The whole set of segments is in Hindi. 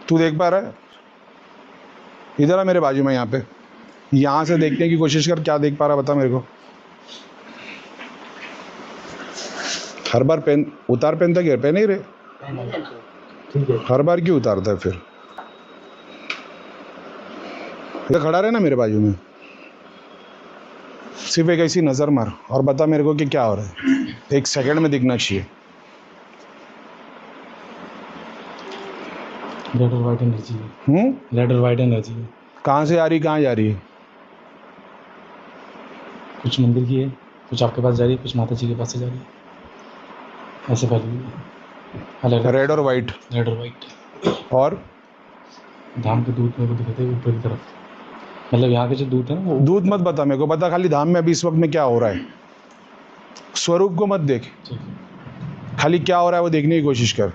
तू देख पा रहा है? इधर आ मेरे बाजू में, यहाँ पे, यहाँ से देखने की कोशिश कर, क्या देख पा रहा बता मेरे को। हर बार पेन उतार, पेन तक पेन नहीं रहे, हर बार क्यों उतारता है फिर? इधर खड़ा रहे ना मेरे बाजू में, सिर्फ एक ऐसी नज़र मार और बता मेरे को कि क्या हो रहा है। एक सेकंड में दिखना चाहिए। रेड और वाइट एनर्जी है। रेड और वाइट एनर्जी है। कहाँ से आ रही, कहाँ जा रही है? कुछ मंदिर की है, कुछ आपके पास जा रही है, कुछ माता जी के पास से जा रही है, ऐसे फैली हुई है। रेड और वाइट। रेड और वाइट। और धाम के दूध मेरे को दिखते हैं ऊपर की तरफ, मतलब यहाँ के जो दूध है ना वो। दूध मत बता मेरे को, बता खाली धाम में अभी इस वक्त में क्या हो रहा है। स्वरूप को मत देख, खाली क्या हो रहा है वो देखने की कोशिश कर।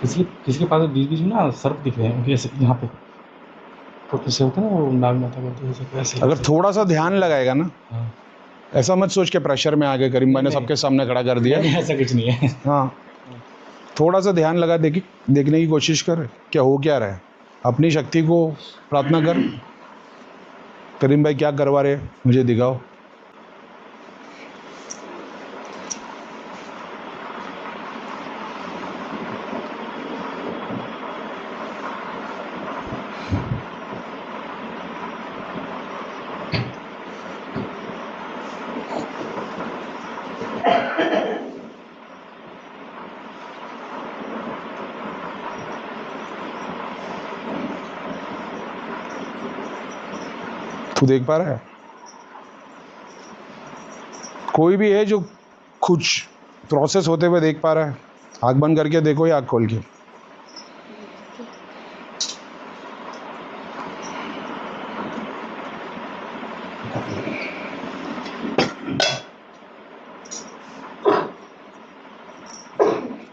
किसी के पास बीच बीच में ना सर्प दिख रहे हैं ऐसे, यहाँ पे तो कैसे होता है ना वो नाग माता का, ऐसे अगर थोड़ा सा ध्यान लगाएगा ना, ऐसा मत सोच के प्रेशर में आगे करीम भाई ने सबके सामने खड़ा कर दिया। ऐसा कुछ नहीं है। हाँ, थोड़ा सा ध्यान लगा देखने की कोशिश कर, क्या हो क्या रहा है। अपनी शक्ति को प्रार्थना कर, करीम भाई क्या करवा रहे हैं मुझे दिखाओ। तू देख पा रहा है? कोई भी है जो कुछ प्रोसेस होते हुए देख पा रहा है? आँख बंद करके देखो या आँख खोल के।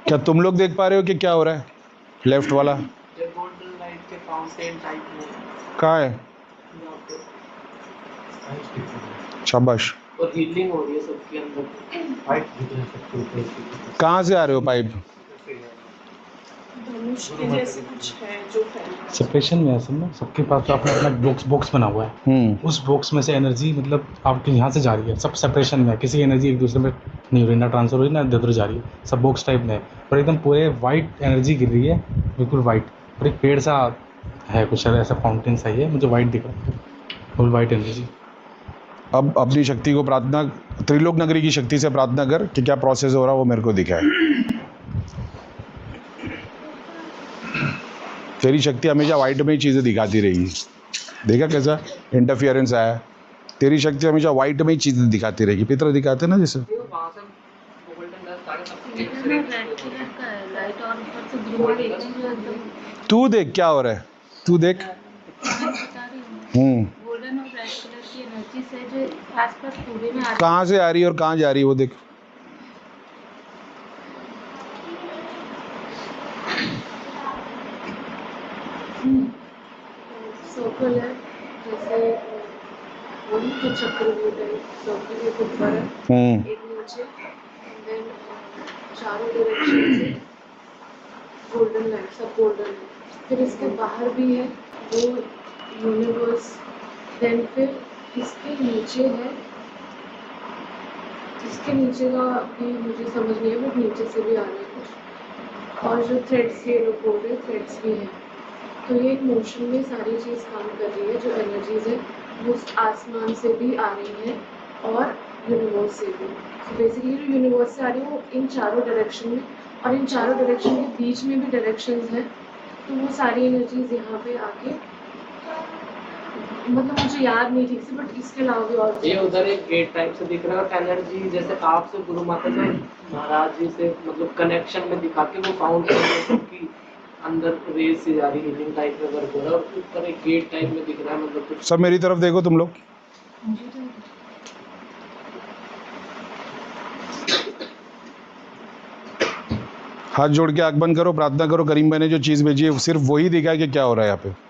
क्या तुम लोग देख पा रहे हो कि क्या हो रहा है? लेफ्ट वाला गोल्डन लाइट के फाउंटेन टाइप में कहाँ है? शाबाश। और हीलिंग हो रही है सबके अंदर। पाइप कहाँ से आ रहे हो पाइप? धनुष के जैसे कुछ है जो फैल रहा है। सेपरेशन में है सब ना, सबके पास तो अपना अपना बॉक्स बना हुआ है। उस बॉक्स में से एनर्जी मतलब आपके यहाँ से जा रही है, सब सेपरेशन में है, किसी एनर्जी एक दूसरे में नहीं हो रही, ना ट्रांसफर हो रही ना इधर जा रही है, सब बॉक्स टाइप में है। और एकदम पूरे वाइट एनर्जी गिर रही है, बिल्कुल वाइट। और एक पेड़ सा है कुछ ऐसा फाउंटेन सा ही है, मुझे वाइट दिख रहा है, फुल वाइट एनर्जी। अब अपनी शक्ति को प्रार्थना, त्रिलोक नगरी की शक्ति से प्रार्थना कर कि क्या प्रोसेस हो रहा है वो मेरे को दिखाए। तेरी शक्ति हमेशा वाइट में ही चीज़ें दिखाती रहेगी। देखा कैसा इंटरफियरेंस आया? तेरी शक्ति हमेशा वाइट में ही चीज़ें दिखाती रहेगी। पितर दिखाते ना जैसे। तू देख क्या हो रहा है, तू देख। कहाँ से आ रही है और कहाँ जा रही है वो देख। सर्कल है जैसे वही के चक्र सर्कल के ऊपर है, एक नीचे, देन चारों डायरेक्शन से गोल्डन लाइट, सब गोल्डन है। फिर इसके बाहर भी है वो यूनिवर्स, देन फिर इसके नीचे है, इसके नीचे का भी मुझे समझ नहीं है, बट नीचे से भी आ रहे हैं कुछ, और जो थ्रेड्स ये लोग बोल रहे हैं थ्रेड्स भी हैं। तो ये एक मोशन में सारी चीज़ काम कर रही है, जो एनर्जीज है वो आसमान से भी आ रही है और यूनिवर्स से भी। तो बेसिकली जो यूनिवर्स से आ रही है वो इन चारों डायरेक्शन में, और इन चारों डायरेक्शन के बीच में भी डायरेक्शंस हैं, तो वो सारी एनर्जीज यहाँ पे आके, मतलब मुझे याद नहीं ठीक से, बट इसके अलावा भी और ये उधर एक गेट टाइप से दिख रहा है, एनर्जी जैसे आपसे गुरु माता से महाराज जी से मतलब कनेक्शन में दिखा के वो फाउंटेन की अंदर रेस से जा रही हीलिंग टाइप में वर्क हो रहा है, और ऊपर एक गेट टाइप में दिख रहा है, मतलब कुछ। सब मेरी तरफ देखो तुम लोग। हाथ जोड़ के आंख बंद करो, प्रार्थना करो, करीम भाई ने जो चीज़ भेजी है सिर्फ वही दिखा है कि क्या हो रहा है यहाँ पे।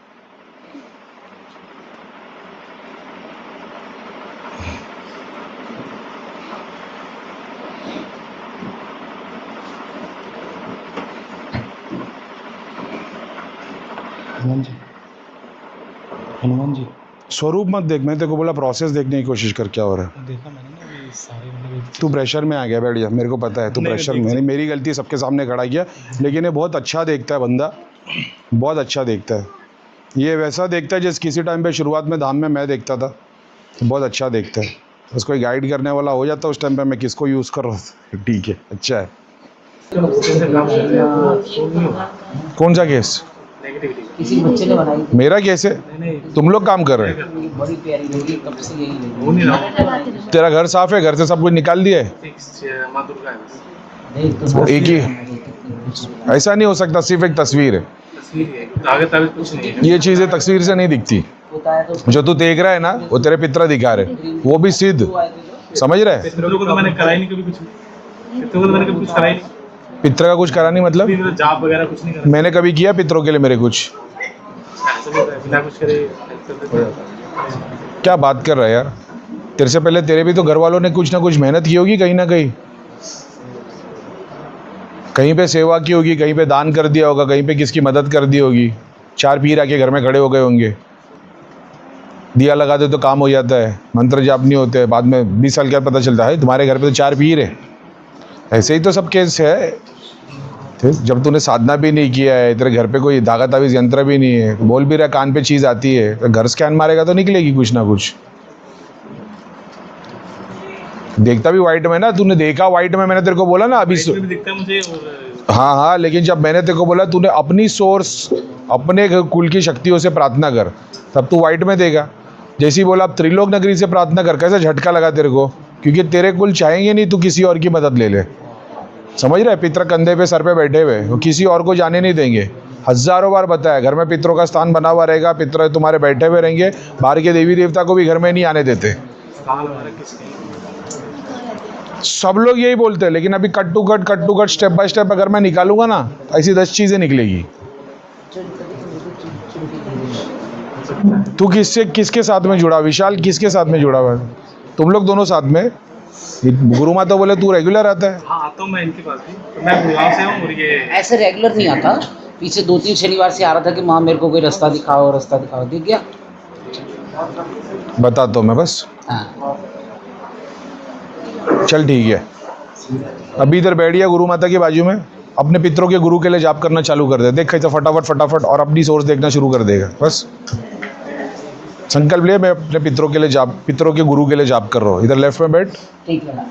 हनुमान जी, हनुमान जी। स्वरूप मत देख, मैं तेरे को बोला प्रोसेस देखने की कोशिश कर क्या हो रहा है। देखा मैंने ना ये सारे मतलब तू प्रेशर में आ गया, बैठ जा, मेरे को पता है तू नहीं, प्रेशर देख में, मेरी गलती सबके सामने खड़ा किया, लेकिन ये बहुत अच्छा देखता है बंदा, बहुत अच्छा देखता है। ये वैसा देखता है जैसे किसी टाइम पे शुरुआत में धाम में मैं देखता था, बहुत अच्छा देखता है। बस कोई गाइड करने वाला हो जाता उस टाइम पे मैं किसको यूज़ कर रहा हूँ। ठीक है, अच्छा है। कौन सा केस? किसी बच्चे ने बनाई थी, मेरा केस है? तुम लोग काम कर रहे हैं? बड़ी प्यारी लगी, कब से यही लगी। हो नहीं रहा तेरा घर साफ है? घर से सब कुछ निकाल दिया है? फिक्स माँ दुर्गा है बस। नहीं तो एक ही, ऐसा नहीं हो सकता, सिर्फ एक तस्वीर है। तस्वीर है, आगे ताबीज कुछ नहीं है। ये चीज़ें तस्वीर से नहीं दिखती। होता है तो जो तू देख रहा है ना, वो तेरे पितर दिखा रहे, वो भी सिद्ध, समझ रहे? पितरों को तो मैंने करा ही नहीं कभी कुछ, पितरों को तो मैंने कभी कुछ करा ही नहीं, पितर का कुछ करा नहीं मतलब? फिर जाप वगैरह कुछ नहीं करा, मैंने कभी किया पितरों के लिए मेरे कुछ? ऐसा नहीं करा, बिना कुछ करे help कर देते हैं। क्या बात कर रहा है यार? तेरे से पहले तेरे भी तो घर वालों ने कुछ ना कुछ मेहनत की होगी, कहीं ना कहीं, कहीं पे सेवा की होगी, कहीं पे दान कर दिया होगा, कहीं पे किसकी मदद कर दी होगी, 4 पीर आके घर में खड़े हो गए होंगे, दिया लगा दे तो काम हो जाता है, मंत्र जाप नहीं होते, बाद में 20 साल के बाद पता चलता है तुम्हारे घर पे तो 4 पीर है। ऐसे ही तो सब केस है। फिर जब तूने साधना भी नहीं किया है, तेरे घर पे कोई धागा तावीज यंत्र भी नहीं है, बोल भी रहा कान पे चीज़ आती है, तो घर स्कैन मारेगा तो निकलेगी कुछ ना कुछ। देखता भी वाइट में ना, तूने देखा वाइट में, मैंने तेरे को बोला ना अभी इसमें भी दिखता है मुझे और हाँ हाँ, लेकिन जब मैंने तेरे को बोला तूने अपनी सोर्स, अपने कुल की शक्तियों से प्रार्थना कर, तब तू वाइट में देगा। जैसे ही बोला अब त्रिलोक नगरी से प्रार्थना कर, कैसे झटका लगा तेरे को, क्योंकि तेरे कुल चाहेंगे नहीं तू किसी और की मदद ले ले, समझ रहा है? पितर कंधे पे सर पे बैठे हुए, वो किसी और को जाने नहीं देंगे। हजारों बार बताया, घर में पितरों का स्थान बना हुआ रहेगा, पितर तुम्हारे बैठे हुए रहेंगे, बाहर के देवी देवता को भी घर में नहीं आने देते। साल हमारा किसने सब लोग यही बोलते हैं, लेकिन अभी cut to cut step by step अगर मैं निकालूंगा ना, ऐसी 10 चीज़ें निकलेगी। तू किसके साथ में जुड़ा? विशाल किसके साथ में जुड़ा हुआ है? तुम लोग दोनों साथ में। गुरु माता बोले तू रेगुलर आता है। हाँ आता हूँ मैं इनके पास भी, तो मैं गुड़गांव से हूँ और ये ऐसे रेगुलर नहीं आता, पीछे 2-3 शनिवार से आ रहा था कि माँ मेरे को कोई रास्ता दिखाओ, रास्ता दिखाओ, दिख गया। बताता हूँ मैं बस। हाँ चल ठीक है, अभी इधर बैठ गया गुरु माता की बाजू में, अपने पितरों के गुरु के लिए जाप करना चालू कर दे। देख कैसे फटाफट और अपनी सोर्स देखना शुरू कर देगा। बस संकल्प ले, मैं अपने पितरों के लिए जाप, पितरों के गुरु के लिए जाप कर रहा हूँ। इधर लेफ्ट में बैठ, ठीक है ना।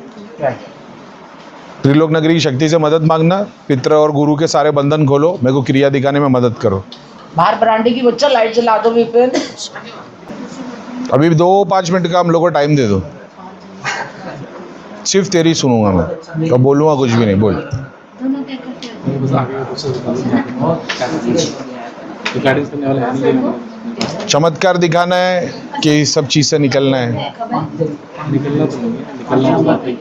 त्रिलोक नगरी की शक्ति से मदद मांगना, पितर और गुरु के सारे बंधन खोलो, मेरे को क्रिया दिखाने में मदद करो। बाहर बरांडे की बच्चा लाइट जला दो विपिन। अभी 2-5 मिनट का हम लोग को टाइम दे दो, सिर्फ तेरी सुनूंगा मैं, तो बोलूँगा कुछ भी नहीं, बोल। बस आगे गाइडेंस करने वाला है नहीं, चमत्कार दिखाना है कि सब चीज़ से निकलना है? निकलना तो नहीं है, निकलना तो बात है।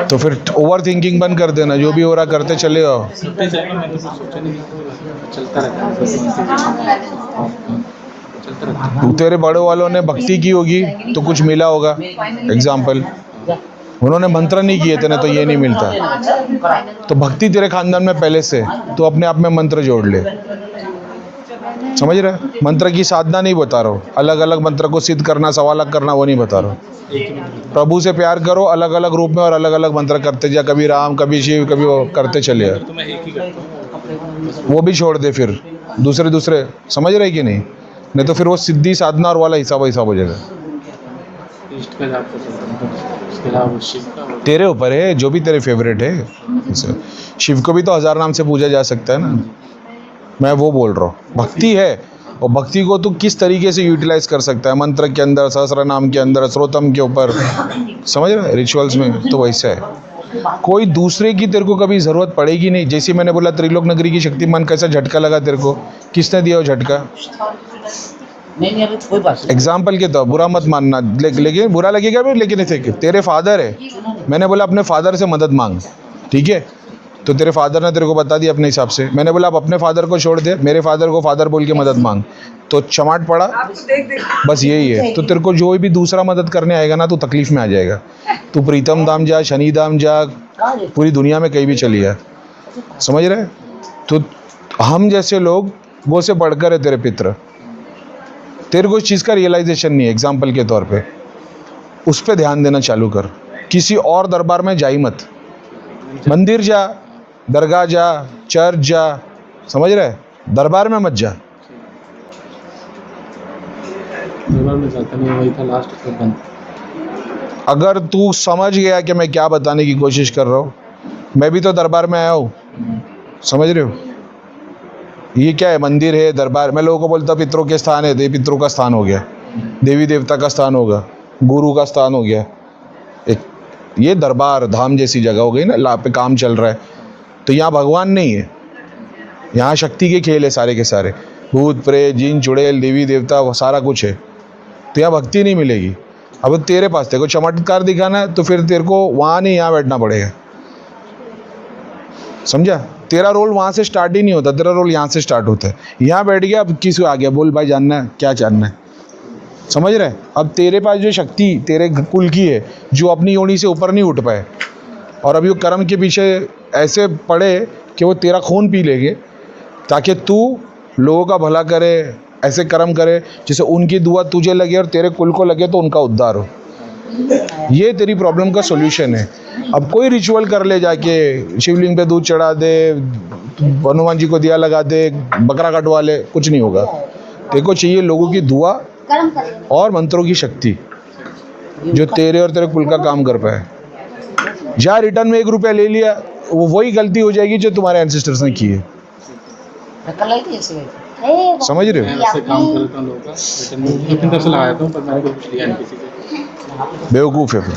तो फिर ओवर थिंकिंग बंद कर देना, जो भी हो रहा करते चले जाओ। सुनते जाएगा, मैं तो कुछ सोचा नहीं, चलता रहता है, चलता रहता है। तू तेरे बड़े वालों ने भक्ति की होगी तो कुछ मिला होगा। एग्जाम्पल, उन्होंने मंत्र नहीं किए थे ना, तो ये नहीं मिलता। तो भक्ति तेरे खानदान में पहले से, तो अपने आप में मंत्र जोड़ ले, समझ रहे? मंत्र की साधना नहीं बता रहा हूँ, अलग अलग मंत्र को सिद्ध करना, सवाल करना, वो नहीं बता रहा हूँ। प्रभु से प्यार करो, अलग अलग रूप में और अलग अलग मंत्र करते जा, कभी राम, कभी शिव, कभी वो करते चले यार। तो मैं एक ही करता हूँ, वो भी छोड़ दे, फिर दूसरे समझ रहे कि नहीं तो फिर वो सिद्धि साधना और वाला हिसाब हो जाएगा। इष्ट का जाप कर सकता हूँ, उसके अलावा वो शिव का वो तेरे ऊपर है, जो भी तेरे फेवरेट है। जैसे शिव को भी तो 1000 नाम से पूजा जा सकता है ना, मैं वो बोल रहा हूँ। भक्ति है, और भक्ति को तू किस तरीके से यूटिलाइज कर सकता है, मंत्र के अंदर, सहस्र नाम के अंदर, स्रोतम के ऊपर, समझ रहा है, रिचुअल्स में। तो वैसा है, कोई दूसरे की तेरे को कभी ज़रूरत पड़ेगी नहीं। जैसे मैंने बोला त्रिलोक नगरी की शक्ति, मन कैसा झटका लगा तेरे को, किसने दिया वो झटका? नहीं अभी कोई बात नहीं। एग्जाम्पल के तो बुरा मत मानना, लेकिन बुरा लगेगा भी, लेकिन ऐसे तेरे फादर है, मैंने बोला अपने फादर से मदद मांग, ठीक है? तो तेरे फादर ने तेरे को बता दिया अपने हिसाब से। मैंने बोला आप अपने फादर को छोड़ दे, मेरे फादर को फादर बोल के मदद मांग, तो चमाट पड़ा। बस यही है। तो तेरे को जो भी दूसरा मदद करने आएगा ना, तू तकलीफ में आ जाएगा। तू प्रीतम धाम जा, शनि धाम जा, पूरी दुनिया में कहीं भी चली जा, समझ रहे? तो हम जैसे लोग वो से बढ़कर है तेरे पितर। तेरे को इस चीज़ का रियलाइजेशन नहीं है। एग्जाम्पल के तौर पे उस पर ध्यान देना चालू कर। किसी और दरबार में जा ही मत। मंदिर जा, दरगाह जा, चर्च जा, समझ रहे, दरबार में मत जा। दरबार में जाता नहीं, वही था लास्ट फिर बंद। अगर तू समझ गया कि मैं क्या बताने की कोशिश कर रहा हूँ, मैं भी तो दरबार में आया हूँ, समझ रहे हो। ये क्या है, मंदिर है, दरबार। मैं लोगों को बोलता पितरों के स्थान है, देवी पितरों का स्थान हो गया, देवी देवता का स्थान होगा, गुरु का स्थान हो गया। एक ये दरबार धाम जैसी जगह हो गई ना, ला पे काम चल रहा है। तो यहाँ भगवान नहीं है, यहाँ शक्ति के खेल है सारे के सारे। भूत प्रेत जिन चुड़ैल देवी देवता वो सारा कुछ है। तो यहाँ भक्ति नहीं मिलेगी। अब तेरे पास तेरे को चमत्कार दिखाना है तो फिर तेरे को वहाँ नहीं, यहाँ बैठना पड़ेगा, समझा। तेरा रोल वहाँ से स्टार्ट ही नहीं होता, तेरा रोल यहाँ से स्टार्ट होता है। यहाँ बैठ गया, अब किसी आ गया, बोल भाई जानना है क्या जानना है, समझ रहे। अब तेरे पास जो शक्ति तेरे कुल की है, जो अपनी योनि से ऊपर नहीं उठ पाए, और अभी वो कर्म के पीछे ऐसे पड़े कि वो तेरा खून पी लेंगे, ताकि तू लोगों का भला करे, ऐसे कर्म करे जिससे उनकी दुआ तुझे लगे और तेरे कुल को लगे तो उनका उद्धार हो। ये तेरी प्रॉब्लम का सॉल्यूशन है। अब कोई रिचुअल कर ले, जाके शिवलिंग पे दूध चढ़ा दे, हनुमान जी को दिया लगा दे, बकरा कटवा ले, कुछ नहीं होगा। तेरे को चाहिए लोगों की दुआ और मंत्रों की शक्ति जो तेरे और तेरे कुल का काम कर पाए। जहाँ रिटर्न में 1 रुपया ले लिया, वो वही गलती हो जाएगी जो तुम्हारे एंसेस्टर्स ने की है, समझ रहे हो। ऐसे काम करता हूँ लोगों का, लेकिन मैं अपनी तरफ से लगाया था, पर मैंने कुछ लिया नहीं किसी से। बेवकूफ़ है फिर।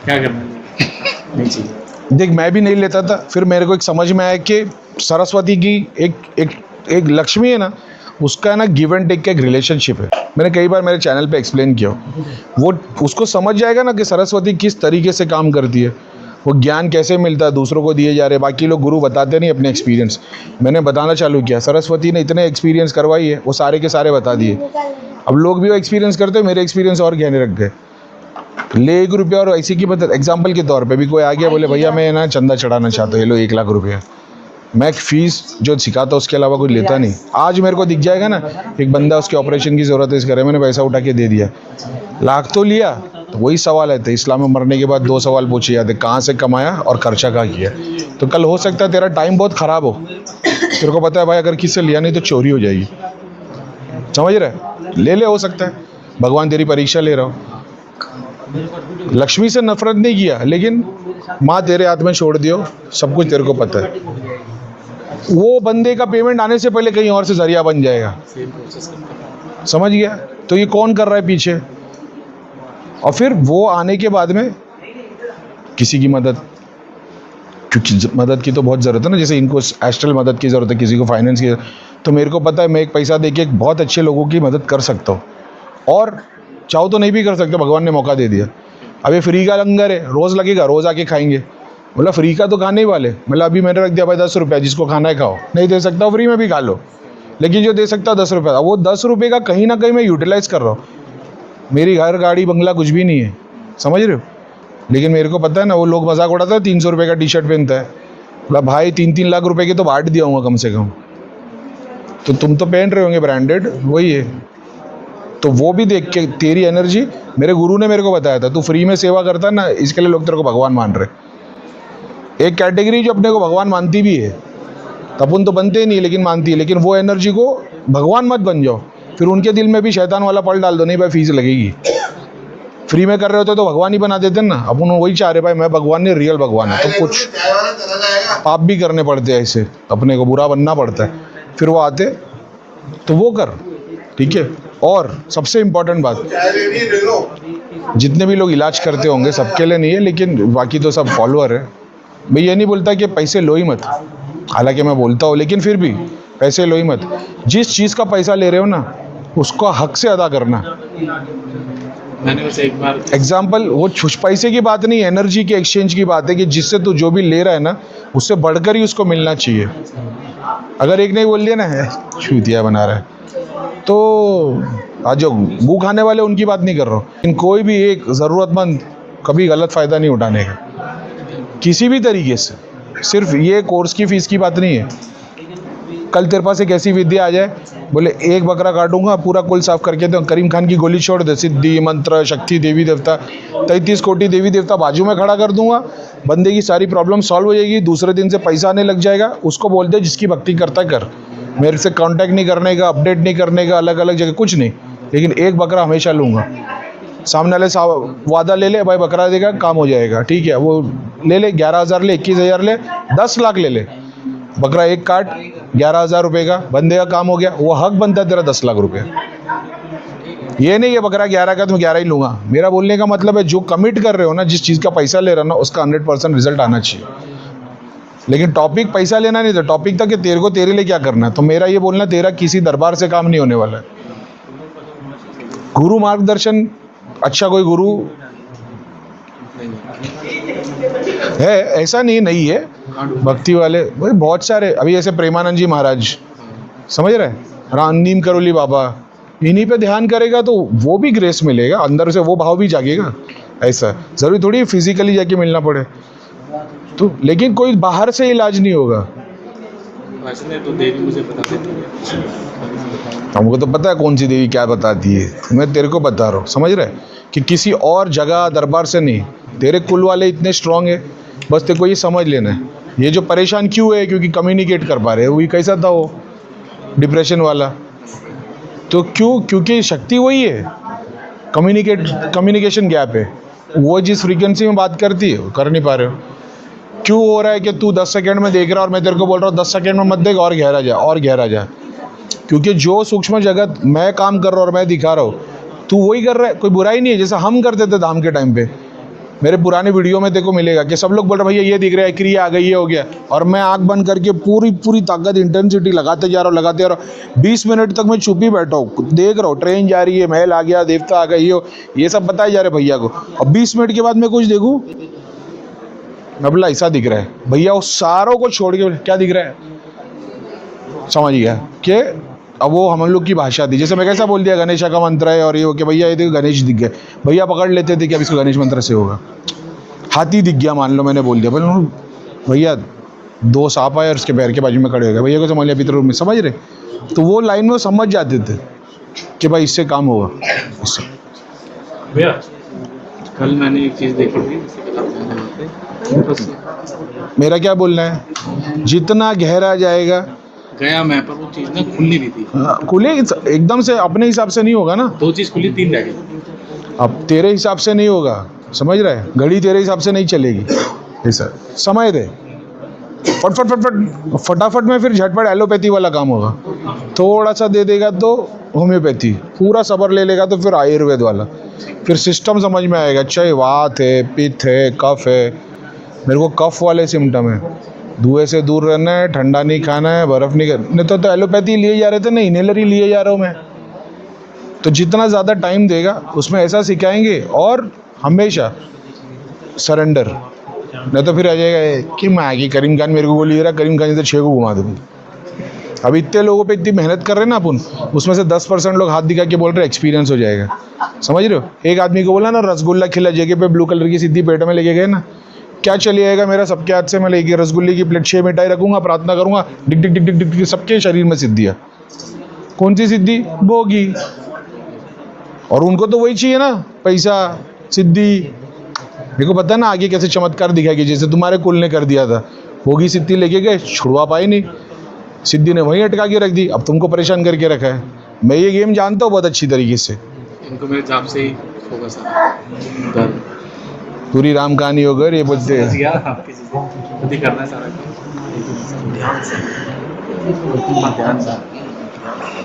क्या करना है, नहीं चाहिए। देख, मैं भी नहीं लेता था, फिर मेरे को एक समझ में आया कि सरस्वती की एक लक्ष्मी है ना, उसका ना गिव एंड टेक का एक रिलेशनशिप है। मैंने कई बार मेरे चैनल पे एक्सप्लेन किया। वो उसको समझ जाएगा ना कि सरस्वती किस तरीके से काम करती है, वो ज्ञान कैसे मिलता है, दूसरों को दिए जा रहे। बाकी लोग गुरु बताते नहीं अपने एक्सपीरियंस, मैंने बताना चालू किया। सरस्वती ने इतने एक्सपीरियंस करवाई है, वो सारे के सारे बता दिए। अब लोग भी वो एक्सपीरियंस करते, मेरे एक्सपीरियंस और गहने रख गए। ले 1 रुपया, और ऐसी की मदद एग्जाम्पल के तौर पे भी कोई आ गया, बोले भैया मैं ना चंदा चढ़ाना चाहता हूँ, ये लो 1 लाख रुपया। मैं फीस जो सिखाता उसके अलावा कुछ लेता नहीं। आज मेरे को दिख जाएगा ना, एक बंदा उसके ऑपरेशन की ज़रूरत है, इस करे, मैंने पैसा उठा के दे दिया, लाख तो लिया। तो वही सवाल है, तो इस्लाम में मरने के बाद 2 सवाल पूछे जाते, कहाँ से कमाया और खर्चा कहाँ किया। तो कल हो सकता है तेरा टाइम बहुत ख़राब हो, तेरे को पता है भाई अगर किससे लिया नहीं तो चोरी हो जाएगी, समझ रहे। ले हो सकता है, भगवान तेरी परीक्षा ले रहा हो। लक्ष्मी से नफरत नहीं किया, लेकिन माँ तेरे हाथ में छोड़ दियो, सब कुछ तेरे को पता है। वो बंदे का पेमेंट आने से पहले कहीं और से जरिया बन जाएगा, समझ गया। तो ये कौन कर रहा है पीछे, और फिर वो आने के बाद में किसी की मदद, क्योंकि मदद की तो बहुत ज़रूरत है ना। जैसे इनको एस्ट्रल मदद की ज़रूरत है, किसी को फाइनेंस की, तो मेरे को पता है मैं एक पैसा देके बहुत अच्छे लोगों की मदद कर सकता हूँ, और चाहो तो नहीं भी कर सकते, भगवान ने मौका दे दिया। अब ये फ्री का लंगर है, रोज़ लगेगा, रोज़ आके खाएंगे। बोला फ्री का तो खाने ही वाले, मतलब अभी मैंने रख दिया भाई 10 रुपया, जिसको खाना है खाओ, नहीं दे सकता फ्री में भी खा लो, लेकिन जो दे सकता 10 रुपया, वो 10 रुपये का कहीं ना कहीं मैं यूटिलाइज़ कर रहा हूँ। मेरी घर गाड़ी बंगला कुछ भी नहीं है, समझ रहे हो। लेकिन मेरे को पता है ना, वो लोग मजाक उड़ाता है, 300 रुपये का टी शर्ट पहनता है, बोला भाई 3-3 लाख रुपए की तो बांट दिया हूँ कम से कम, तो तुम तो पहन रहे होंगे ब्रांडेड, वही है। तो वो भी देख के तेरी एनर्जी, मेरे गुरु ने मेरे को बताया था, तू फ्री में सेवा करता है ना, इसके लिए लोग तेरे को भगवान मान रहे। एक कैटेगरी जो अपने को भगवान मानती भी है, अपन तो बनते ही नहीं लेकिन मानती है, लेकिन वो एनर्जी को भगवान मत बन जाओ, फिर उनके दिल में भी शैतान वाला पल डाल दो, नहीं भाई फीस लगेगी। फ्री में कर रहे होते तो भगवान ही बना देते ना, अपन वही चाह रहे भाई मैं भगवान नहीं, रियल भगवान है। तो कुछ पाप भी करने पड़ते हैं, ऐसे अपने को बुरा बनना पड़ता है, फिर वो आते तो वो कर, ठीक है। और सबसे इम्पोर्टेंट बात, जितने भी लोग इलाज करते होंगे सबके लिए नहीं है, लेकिन बाकी तो सब फॉलोअर है। मैं ये नहीं बोलता कि पैसे लो ही मत, हालांकि मैं बोलता हूँ, लेकिन फिर भी पैसे लो ही मत। जिस चीज़ का पैसा ले रहे हो ना, उसको हक से अदा करना। मैंने उसे एक बार एग्जाम्पल, वो पैसे की बात नहीं, एनर्जी के एक्सचेंज की बात है कि जिससे तू जो भी ले रहा है ना, उससे बढ़कर ही उसको मिलना चाहिए। अगर एक नहीं बोल दिया ना चूतिया बना रहा है, तो आज जो गू खाने वाले उनकी बात नहीं कर रहा हूँ, लेकिन कोई भी एक ज़रूरतमंद कभी गलत फ़ायदा नहीं उठाने का किसी भी तरीके से। सिर्फ ये कोर्स की फ़ीस की बात नहीं है, कल तेरे पास एक ऐसी विद्या आ जाए, बोले एक बकरा काटूंगा पूरा कुल साफ करके दो, करीम खान की गोली छोड़ दे, सिद्धि मंत्र शक्ति देवी देवता 33 कोटि देवी देवता बाजू में खड़ा कर दूंगा, बंदे की सारी प्रॉब्लम सॉल्व हो जाएगी, दूसरे दिन से पैसा आने लग जाएगा। उसको बोल दे जिसकी भक्ति करता कर, मेरे से कांटेक्ट नहीं करने का, अपडेट नहीं करने का, अलग अलग जगह कुछ नहीं, लेकिन एक बकरा हमेशा लूँगा। सामने वाले वादा ले ले, भाई बकरा देगा काम हो जाएगा, ठीक है, वो ले ले 11,000 ले, 21,000 ले, 10 लाख ले ले, बकरा एक काट 11,000 रुपये का, बंदे का काम हो गया, वो हक बनता है तेरा 10 लाख रुपये। ये नहीं है बकरा 11 का तो मैं 11 ही लूँगा। मेरा बोलने का मतलब है जो कमिट कर रहे हो ना, जिस चीज़ का पैसा ले रहे हो ना, उसका 100% रिजल्ट आना चाहिए। लेकिन टॉपिक पैसा लेना नहीं था, टॉपिक था कि तेरे को तेरे लिए क्या करना है। तो मेरा ये बोलना, तेरा किसी दरबार से काम नहीं होने वाला है। गुरु मार्गदर्शन, अच्छा कोई गुरु है ऐसा नहीं है, भक्ति वाले भाई बहुत सारे, अभी ऐसे प्रेमानंद जी महाराज, समझ रहे, नीम करोली बाबा, इन्हीं पे ध्यान करेगा तो वो भी ग्रेस मिलेगा, अंदर से वो भाव भी जागेगा। ऐसा जरूरी थोड़ी फिजिकली जाके मिलना पड़े तो, लेकिन कोई बाहर से इलाज नहीं होगा। तो देवी मुझे बता देती है, हमको तो पता है कौन सी देवी क्या बताती है, मैं तेरे को बता रहा हूँ, समझ रहे कि किसी और जगह दरबार से नहीं, तेरे कुल वाले इतने स्ट्रांग है, बस तेरे को ये समझ लेना है। ये जो परेशान क्यों है, क्योंकि कम्युनिकेट कर पा रहे हैं, वही कैसा था वो डिप्रेशन वाला, तो क्यों, क्योंकि शक्ति वही है, कम्युनिकेशन गैप है, वो जिस फ्रीक्वेंसी में बात करती है वो कर नहीं पा रहे हो। क्यों हो रहा है कि तू 10 सेकंड में देख रहा है और मैं तेरे को बोल रहा हूँ 10 सेकंड में मत देख, और गहरा जा और गहरा जा, क्योंकि जो सूक्ष्म जगत मैं काम कर रहा हूँ और मैं दिखा रहा हूँ, तू वही कर रहा है। कोई बुराई नहीं है, जैसा हम करते थे धाम के टाइम पे, मेरे पुराने वीडियो में देखो मिलेगा कि सब लोग बोल रहे भैया ये दिख रहा है, क्रिया आ गई, ये हो गया, और मैं आंख बंद करके पूरी ताकत इंटेंसिटी लगाते जा रहा हूँ, 20 मिनट तक मैं चुप ही बैठा हूँ, देख रहा हूँ ट्रेन जा रही है, महल आ गया, देवता आ गई, ये सब बताए जा रहे भैया को, और 20 मिनट के बाद मैं कुछ देखूँ, मैं बोला ऐसा दिख रहा है भैया, उस सारों को छोड़ के क्या दिख रहा है, समझ गया कि अब वो हम लोग की भाषा थी। जैसे मैं कैसा बोल दिया गणेश का मंत्र है और ये हो कि भैया ये देखो गणेश दिख गए, भैया पकड़ लेते थे कि अब इसको गणेश मंत्र से होगा, हाथी दिख गया मान लो, मैंने बोल दिया, बोले भैया 2 सांप आए और उसके पैर के बाजू में खड़े हो गए, भैया को समझ लिया भीतर में, समझ रहे, तो वो लाइन में वो समझ जाते थे कि भाई इससे काम होगा। भैया कल मैंने एक चीज़ देखी थी, मेरा क्या बोलना है, जितना गहरा जाएगा, गया मैं पर वो चीज़ ना खुल नहीं रही थी, खुले एकदम से अपने हिसाब से नहीं होगा ना, 2 चीज़ खुली 3 रह गई। अब तेरे हिसाब से नहीं होगा, समझ रहा है, घड़ी तेरे हिसाब से नहीं चलेगी, ऐसा समय दे, फटाफट में फिर झटपट एलोपैथी वाला काम होगा, थोड़ा सा दे देगा तो होम्योपैथी, पूरा सबर ले लेगा तो फिर आयुर्वेद वाला, फिर सिस्टम समझ में आएगा, चाहे वात है, पित्त है, कफ है, मेरे को कफ वाले सिम्टम है, धुएं से दूर रहना है, ठंडा नहीं खाना है, बर्फ़ नहीं करना, तो एलोपैथी लिए जा रहे थे ना, इनहेलर ही लिए जा रहा हूँ मैं। तो जितना ज़्यादा टाइम देगा उसमें ऐसा सिखाएंगे, और हमेशा सरेंडर, नहीं तो फिर आ जाएगा कि मैं आगे करीम खान मेरे को गोली दे रहा, करीम खान से 6 को घुमा दूँगी। अब इतने लोगों पे इतनी मेहनत कर रहे हैं ना अपन, उसमें से 10% लोग हाथ दिखा के बोल रहे एक्सपीरियंस हो जाएगा, समझ रहे हो। एक आदमी को बोला ना रसगुल्ला खिला जगह पे ब्लू कलर की सिद्धि पेट में लेके गए ना, क्या चली आएगा मेरा सबके हाथ से, मैं लेके रसगुल्ले की प्लेट 6 मिठाई रखूंगा, प्रार्थना करूंगा, Dick Dick Dick Dick Dick, सबके शरीर में सिद्धियाँ। कौन सी सिद्धि, भोगी, और उनको तो वही चाहिए ना, पैसा सिद्धि। मेरे को पता ना आगे कैसे चमत्कार दिखाएगी, जैसे तुम्हारे कुल ने कर दिया था, भोगी सिद्धि लेके गए, छुड़वा पाए नहीं, सिद्धि ने वहीं अटका के रख दी, अब तुमको परेशान करके रखा है। मैं ये गेम जानता हूँ बहुत अच्छी तरीके से, इनको मेरे हिसाब से ही होगा सारा, पूरी राम कहानी हो गई, ये बोलते हैं खुद ही करना है सारा, ध्यान से।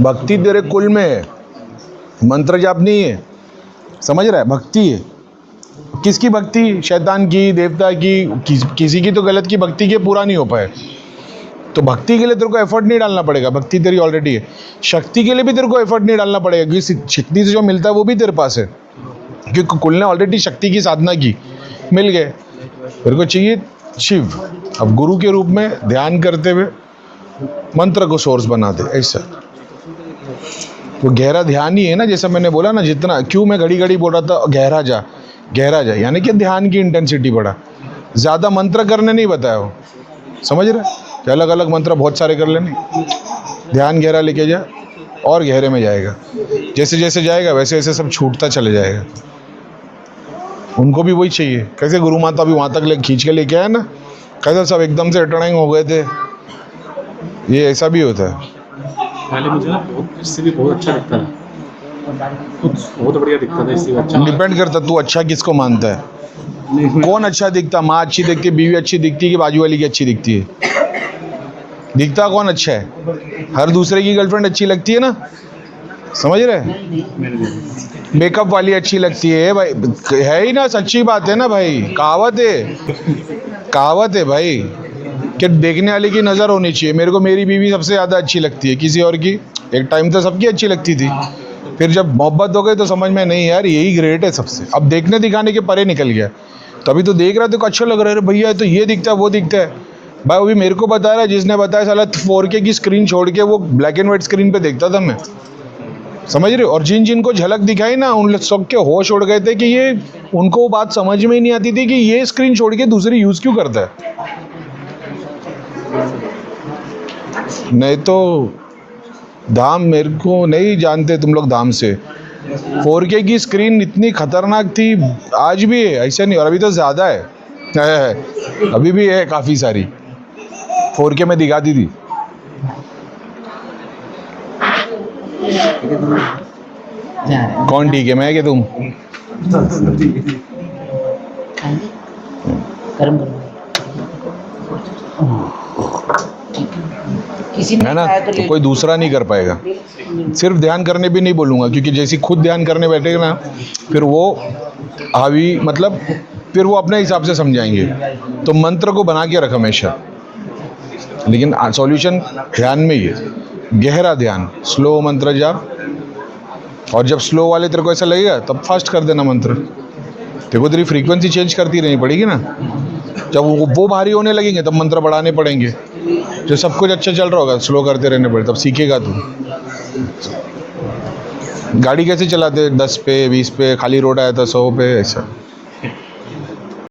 भक्ति तेरे कुल में है, मंत्र जाप नहीं है, समझ रहा है, भक्ति है। किसकी भक्ति, शैतान की, देवता की, किसी की तो गलत की भक्ति के पूरा नहीं हो पाए, तो भक्ति के लिए तेरे को एफर्ट नहीं डालना पड़ेगा, भक्ति तेरी ऑलरेडी है। शक्ति के लिए भी तेरे को एफर्ट नहीं डालना पड़ेगा, क्योंकि शक्ति से जो मिलता है वो भी तेरे पास है, क्योंकि कुल ने ऑलरेडी शक्ति की साधना की, मिल गए। तेरे को चाहिए शिव, अब गुरु के रूप में ध्यान करते हुए मंत्र को सोर्स बना दे, ऐसा वो गहरा ध्यान ही है ना। जैसा मैंने बोला ना, जितना, क्यों मैं घड़ी घड़ी बोल रहा था गहरा जा गहरा जा, यानी कि ध्यान की इंटेंसिटी बढ़ा, ज़्यादा मंत्र करने नहीं बताया हो, समझ रहे, कि अलग अलग मंत्र बहुत सारे कर लेने, ध्यान गहरा लेके जा और गहरे में जाएगा, जैसे जैसे जाएगा वैसे वैसे सब छूटता चले जाएगा। उनको भी वही चाहिए, कैसे गुरु माता भी वहाँ तक खींच के लेके आए ना, कैसे सब एकदम से टड़ाई हो गए थे, ये ऐसा भी होता है। पहले मुझे ना इससे भी बहुत अच्छा दिखता था, कुछ बहुत बढ़िया दिखता था, इससे भी अच्छा। डिपेंड करता तू अच्छा किसको मानता है, कौन अच्छा दिखता, माँ अच्छी दिखती, बीवी अच्छी दिखती है कि बाजू वाली की अच्छी दिखती है? दिखता कौन अच्छा है? हर दूसरे की गर्लफ्रेंड अच्छी लगती है ना, समझ रहे? मेकअप वाली अच्छी लगती है भाई, है ही ना, सच्ची बात है ना भाई, कहावत है भाई कि देखने वाले की नज़र होनी चाहिए। मेरे को मेरी बीवी सबसे ज़्यादा अच्छी लगती है, किसी और की एक टाइम तो सबकी अच्छी लगती थी, फिर जब मोहब्बत हो गई तो समझ में नहीं यार यही ग्रेट है सबसे, अब देखने दिखाने के परे निकल गया। तभी तो देख रहा था, अच्छा लग रहा है भैया, तो ये दिखता है वो दिखता है भाई। अभी मेरे को बता रहा है जिसने बताया, साला 4K की स्क्रीन छोड़ के वो ब्लैक एंड व्हाइट स्क्रीन पे देखता था मैं, समझ रहे हो? और जिनको झलक दिखाई ना, उन लोग सब के होश उड़ गए थे कि ये, उनको वो बात समझ में ही नहीं आती थी कि ये स्क्रीन छोड़ के दूसरी यूज़ क्यों करता है। नहीं तो धाम मेरे को नहीं जानते तुम लोग धाम से, 4K की स्क्रीन इतनी खतरनाक थी, आज भी है, ऐसा नहीं, और अभी तो ज़्यादा है, अभी भी है काफ़ी सारी 4K में दिखाती थी। जा रहे हैं कौन ठीक है, मैं कि तुम? खाएंगे? गरम गरम ठीक है, किसी ने है ना, खाया तो ले कोई दूसरा नहीं कर पाएगा। सिर्फ ध्यान करने भी नहीं बोलूँगा, क्योंकि जैसी खुद ध्यान करने बैठेगा ना, फिर वो हावी, मतलब फिर वो अपने हिसाब से समझाएंगे। तो मंत्र को बना के रख हमेशा, लेकिन सॉल्यूशन ध्यान में ही है, गहरा ध्यान, स्लो मंत्र जाप। और जब स्लो वाले तेरे को ऐसा लगेगा तब फास्ट कर देना मंत्र, तेरे को तेरी फ्रीक्वेंसी चेंज करती रहनी पड़ेगी ना। जब वो भारी होने लगेंगे तब मंत्र बढ़ाने पड़ेंगे। जो सब कुछ अच्छा चल रहा होगा स्लो करते रहने पड़े, तब सीखेगा तू। गाड़ी कैसे चलाते, 10 पे 20 पे, खाली रोड आया था 100 पे, ऐसा।